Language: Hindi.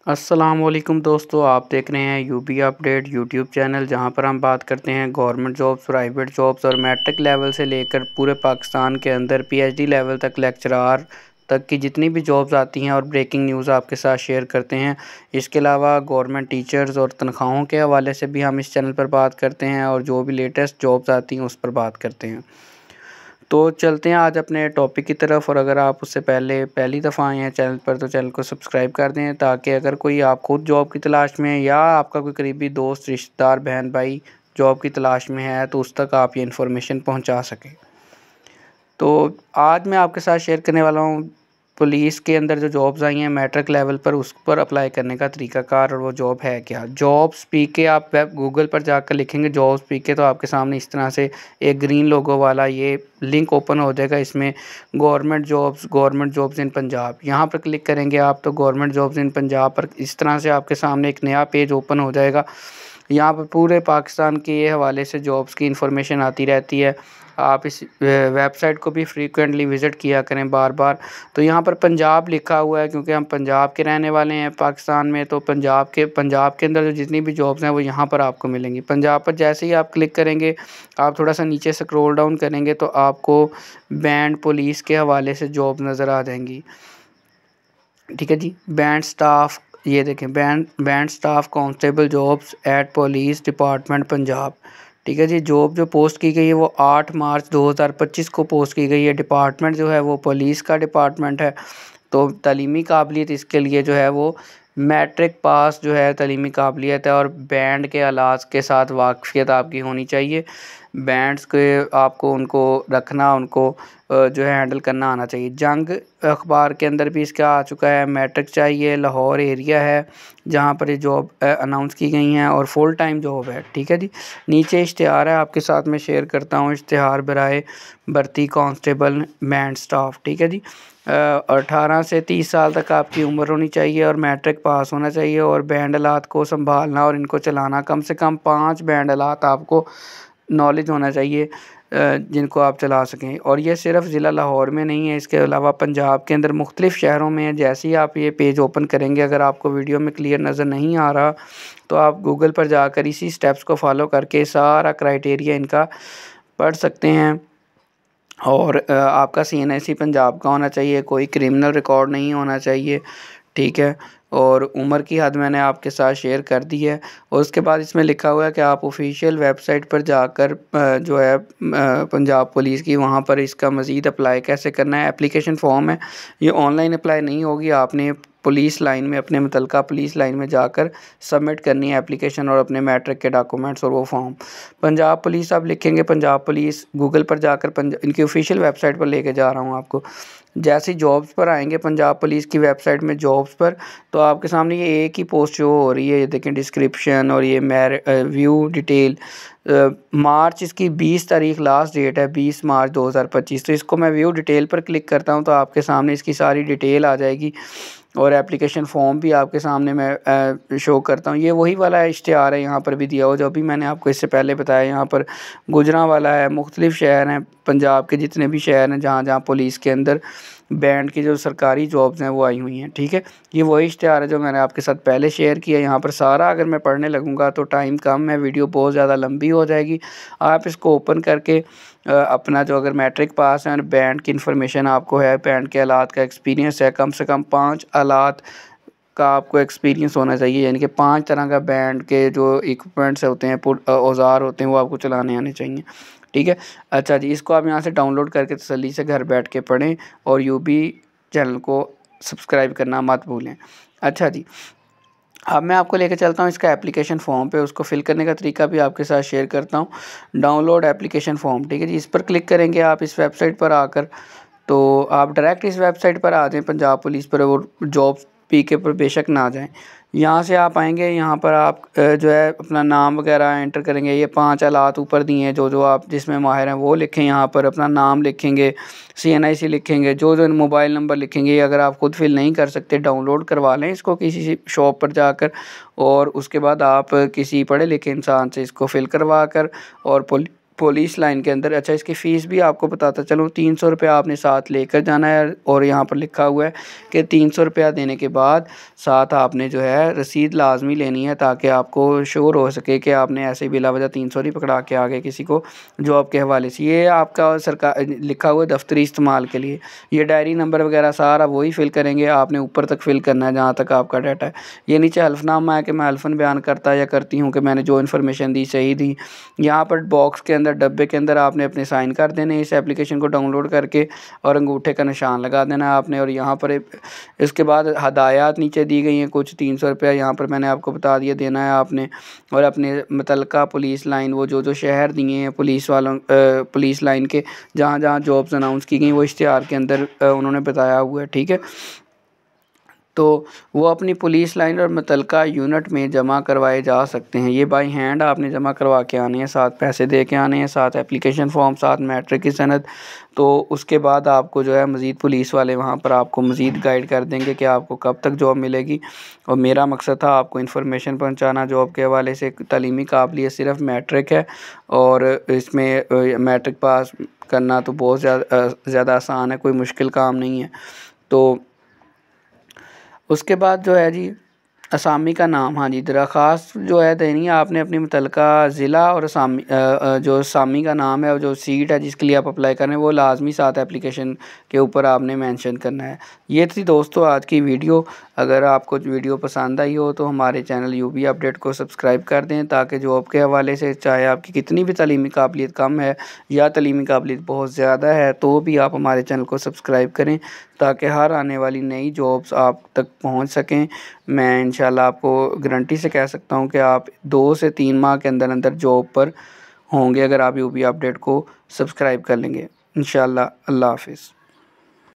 अस्सलामुअलैकुम दोस्तों, आप देख रहे हैं यूबी अपडेट यूट्यूब चैनल, जहां पर हम बात करते हैं गवर्नमेंट जॉब्स, प्राइवेट जॉब्स और मैट्रिक लेवल से लेकर पूरे पाकिस्तान के अंदर पीएचडी लेवल तक लेक्चरार तक की जितनी भी जॉब्स आती हैं और ब्रेकिंग न्यूज़ आपके साथ शेयर करते हैं। इसके अलावा गवर्नमेंट टीचर्स और तनख्वाहों के हवाले से भी हम इस चैनल पर बात करते हैं और जो भी लेटेस्ट जॉब्स आती हैं उस पर बात करते हैं। तो चलते हैं आज अपने टॉपिक की तरफ। और अगर आप उससे पहले पहली दफ़ा आए हैं चैनल पर तो चैनल को सब्सक्राइब कर दें, ताकि अगर कोई आप खुद जॉब की तलाश में या आपका कोई करीबी दोस्त, रिश्तेदार, बहन भाई जॉब की तलाश में है तो उस तक आप ये इन्फॉर्मेशन पहुंचा सकें। तो आज मैं आपके साथ शेयर करने वाला हूँ पुलिस के अंदर जो जॉब्स आई हैं मैट्रिक लेवल पर, उस पर अप्लाई करने का तरीकाकार और वो जॉब है क्या। जॉब्स पी के आप वेब गूगल पर जाकर लिखेंगे जॉब्स पी के, तो आपके सामने इस तरह से एक ग्रीन लोगो वाला ये लिंक ओपन हो जाएगा। इसमें गवर्नमेंट जॉब्स इन पंजाब, यहाँ पर क्लिक करेंगे आप तो गवर्नमेंट जॉब्स इन पंजाब पर इस तरह से आपके सामने एक नया पेज ओपन हो जाएगा। यहाँ पर पूरे पाकिस्तान के ये हवाले से जॉब्स की इन्फॉर्मेशन आती रहती है। आप इस वेबसाइट को भी फ्रीक्वेंटली विज़िट किया करें बार बार। तो यहाँ पर पंजाब लिखा हुआ है क्योंकि हम पंजाब के रहने वाले हैं पाकिस्तान में, तो पंजाब के अंदर जो जितनी भी जॉब्स हैं वो यहाँ पर आपको मिलेंगी। पंजाब पर जैसे ही आप क्लिक करेंगे, आप थोड़ा सा नीचे स्क्रॉल डाउन करेंगे तो आपको बैंड पुलिस के हवाले से जॉब नज़र आ जाएंगी। ठीक है जी, बैंड स्टाफ, ये देखें band staff constable jobs eight police department Punjab. ठीक है जी, जॉब जो पोस्ट की गई है वो 8 मार्च 2025 को पोस्ट की गई है। डिपार्टमेंट जो है वो पुलिस का डिपार्टमेंट है। तो तालीमी काबिलियत इसके लिए जो है वो मैट्रिक पास जो है तालीमी काबिलियत है, और बैंड के आलात के साथ वाकफियत आपकी होनी चाहिए। बैंड्स के आपको उनको रखना, उनको जो है हैंडल करना आना चाहिए। जंग अखबार के अंदर भी इसका आ चुका है। मैट्रिक चाहिए, लाहौर एरिया है जहाँ पर ये जॉब अनाउंस की गई हैं और फुल टाइम जॉब है। ठीक है जी, नीचे इश्तिहार है आपके साथ में शेयर करता हूँ, इश्तिहार बराए भर्ती कांस्टेबल बैंड स्टाफ। ठीक है जी, 18 से 30 साल तक आपकी उम्र होनी चाहिए और मैट्रिक पास होना चाहिए, और बैंड आलात को संभालना और इनको चलाना, कम से कम 5 बैंड आलात आपको नॉलेज होना चाहिए जिनको आप चला सकें। और ये सिर्फ ज़िला लाहौर में नहीं है, इसके अलावा पंजाब के अंदर मुख्तलिफ़ शहरों में है। जैसे ही आप ये पेज ओपन करेंगे, अगर आपको वीडियो में क्लियर नज़र नहीं आ रहा तो आप गूगल पर जाकर इसी स्टेप्स को फॉलो करके सारा क्राइटेरिया इनका पढ़ सकते हैं। और आपका CNSE पंजाब का होना चाहिए, कोई क्रिमिनल रिकॉर्ड नहीं होना चाहिए। ठीक है, और उम्र की हद मैंने आपके साथ शेयर कर दी है। और उसके बाद इसमें लिखा हुआ है कि आप ऑफिशियल वेबसाइट पर जाकर जो है पंजाब पुलिस की, वहाँ पर इसका मज़ीद अप्लाई कैसे करना है। एप्लीकेशन फ़ॉर्म है, ये ऑनलाइन अप्लाई नहीं होगी, आपने पुलिस लाइन में, अपने मुतलका पुलिस लाइन में जाकर सबमिट करनी है एप्लीकेशन और अपने मैट्रिक के डॉक्यूमेंट्स और वो फॉर्म। पंजाब पुलिस आप लिखेंगे, पंजाब पुलिस गूगल पर जाकर इनकी ऑफिशियल वेबसाइट पर लेके जा रहा हूँ आपको। जैसे ही जॉब्स पर आएंगे पंजाब पुलिस की वेबसाइट में जॉब्स पर, तो आपके सामने ये एक ही पोस्ट शो हो रही है, ये देखें डिस्क्रिप्शन और ये व्यू डिटेल। मार्च इसकी 20 तारीख लास्ट डेट है, 20 मार्च 2025। तो इसको मैं व्यू डिटेल पर क्लिक करता हूँ तो आपके सामने इसकी सारी डिटेल आ जाएगी और एप्लीकेशन फ़ॉर्म भी आपके सामने मैं शो करता हूँ। ये वही वाला इश्तिहार है, यहाँ पर भी दिया हुआ जो भी मैंने आपको इससे पहले बताया। यहाँ पर गुजरांवाला है, मुख्तलिफ़ शहर हैं पंजाब के, जितने भी शहर हैं जहाँ जहाँ पुलिस के अंदर बैंड की जो सरकारी जॉब्स हैं वो आई हुई हैं। ठीक है, ये वही इश्तिहार है जो मैंने आपके साथ पहले शेयर किया। यहाँ पर सारा अगर मैं पढ़ने लगूँगा तो टाइम कम है, वीडियो बहुत ज़्यादा लंबी हो जाएगी। आप इसको ओपन करके अपना जो अगर मैट्रिक पास है और बैंड की इन्फॉर्मेशन आपको है, बैंड के आलात का एक्सपीरियंस है, कम से कम 5 आलात का आपको एक्सपीरियंस होना चाहिए, यानी कि 5 तरह का बैंड के जो इक्विपमेंट्स होते हैं, औजार होते हैं, वो आपको चलाने आने चाहिए। ठीक है, अच्छा जी, इसको आप यहाँ से डाउनलोड करके तसल्ली से घर बैठ के पढ़ें और यूबी चैनल को सब्सक्राइब करना मत भूलें। अच्छा जी, अब मैं आपको लेके चलता हूँ इसका एप्लीकेशन फ़ॉर्म पे, उसको फिल करने का तरीका भी आपके साथ शेयर करता हूँ। डाउनलोड एप्लीकेशन फ़ॉर्म, ठीक है जी, इस पर क्लिक करेंगे आप इस वेबसाइट पर आकर, तो आप डायरेक्ट इस वेबसाइट पर आ जाएं पंजाब पुलिस पर, और जॉब्स पीके पर बेशक ना जाएं। यहाँ से आप आएंगे, यहाँ पर आप जो है अपना नाम वगैरह एंटर करेंगे। ये 5 आलात ऊपर दिए हैं, जो जो आप जिसमें माहिर हैं वो लिखें। यहाँ पर अपना नाम लिखेंगे, CNIC लिखेंगे, जो जो मोबाइल नंबर लिखेंगे। अगर आप खुद फिल नहीं कर सकते, डाउनलोड करवा लें इसको किसी शॉप पर जाकर, और उसके बाद आप किसी पढ़े लिखे इंसान से इसको फिल करवा कर और पुलिस लाइन के अंदर। अच्छा, इसकी फ़ीस भी आपको बताता चलूँ, 300 रुपया आपने साथ लेकर जाना है और यहाँ पर लिखा हुआ है कि 300 रुपया देने के बाद साथ आपने जो है रसीद लाजमी लेनी है, ताकि आपको श्योर हो सके कि आपने ऐसे बिला वजह 300 नहीं पकड़ा के आगे किसी को जॉब के हवाले से। ये आपका सरकार लिखा हुआ है दफ्तरी इस्तेमाल के लिए। ये डायरी नंबर वगैरह सारा वही फिल करेंगे, आपने ऊपर तक फिल करना है जहाँ तक आपका डाटा है। ये नीचे हल्फनामा है कि मैं हल्फन बयान करता या करती हूँ कि मैंने जो इन्फॉर्मेशन दी सही दी। यहाँ पर बॉक्स के अंदर डब्बे के अंदर आपने अपने साइन कर देने इस एप्लीकेशन को डाउनलोड करके, और अंगूठे का निशान लगा देना है आपने। और यहाँ पर इसके बाद हदायत नीचे दी गई हैं कुछ, 300 रुपया यहाँ पर मैंने आपको बता दिया देना है आपने। और अपने मुतलका पुलिस लाइन, वो जो शहर दिए हैं पुलिस वालों पुलिस लाइन के, जहाँ जहाँ जॉब्स अनाउंस की गई वो इश्तिहार के अंदर उन्होंने बताया हुआ है, ठीक है। तो वो अपनी पुलिस लाइन और मुतलका यूनिट में जमा करवाए जा सकते हैं। ये बाई हैंड आपने जमा करवा के आने हैं, साथ पैसे दे के आने हैं, साथ एप्लीकेशन फ़ॉर्म, साथ मैट्रिक की सनद। तो उसके बाद आपको जो है मज़ीद पुलिस वाले वहाँ पर आपको मज़ीद गाइड कर देंगे कि आपको कब तक जॉब मिलेगी। और मेरा मकसद था आपको इन्फॉर्मेशन पहुँचाना जॉब के हवाले से। तलीमी काबिलियत सिर्फ मैट्रिक है, और इसमें मैट्रिक पास करना तो बहुत ज़्यादा आसान है, कोई मुश्किल काम नहीं है। तो उसके बाद जो है जी असामी का नाम, हाँ जी, दरख्वास्त जो है देनी है आपने अपनी मुतलका ज़िला और असामी जो असामी का नाम है और जो सीट है जिसके लिए आप अप्लाई कर रहे हैं वो लाजमी साथ एप्लीकेशन के ऊपर आपने मेंशन करना है। ये थी दोस्तों आज की वीडियो। अगर आपको वीडियो पसंद आई हो तो हमारे चैनल यूबी अपडेट को सब्सक्राइब कर दें, ताकि जॉब के हवाले से चाहे आपकी कितनी भी तलीमी काबिलियत कम है या तलीमी काबिलियत बहुत ज़्यादा है तो भी आप हमारे चैनल को सब्सक्राइब करें, ताकि हर आने वाली नई जॉब्स आप तक पहुंच सकें। मैं इंशाल्लाह आपको गारंटी से कह सकता हूं कि आप 2 से 3 माह के अंदर अंदर जॉब पर होंगे, अगर आप यूबी अपडेट को सब्सक्राइब कर लेंगे इंशाल्लाह। अल्लाह हाफ़िज़।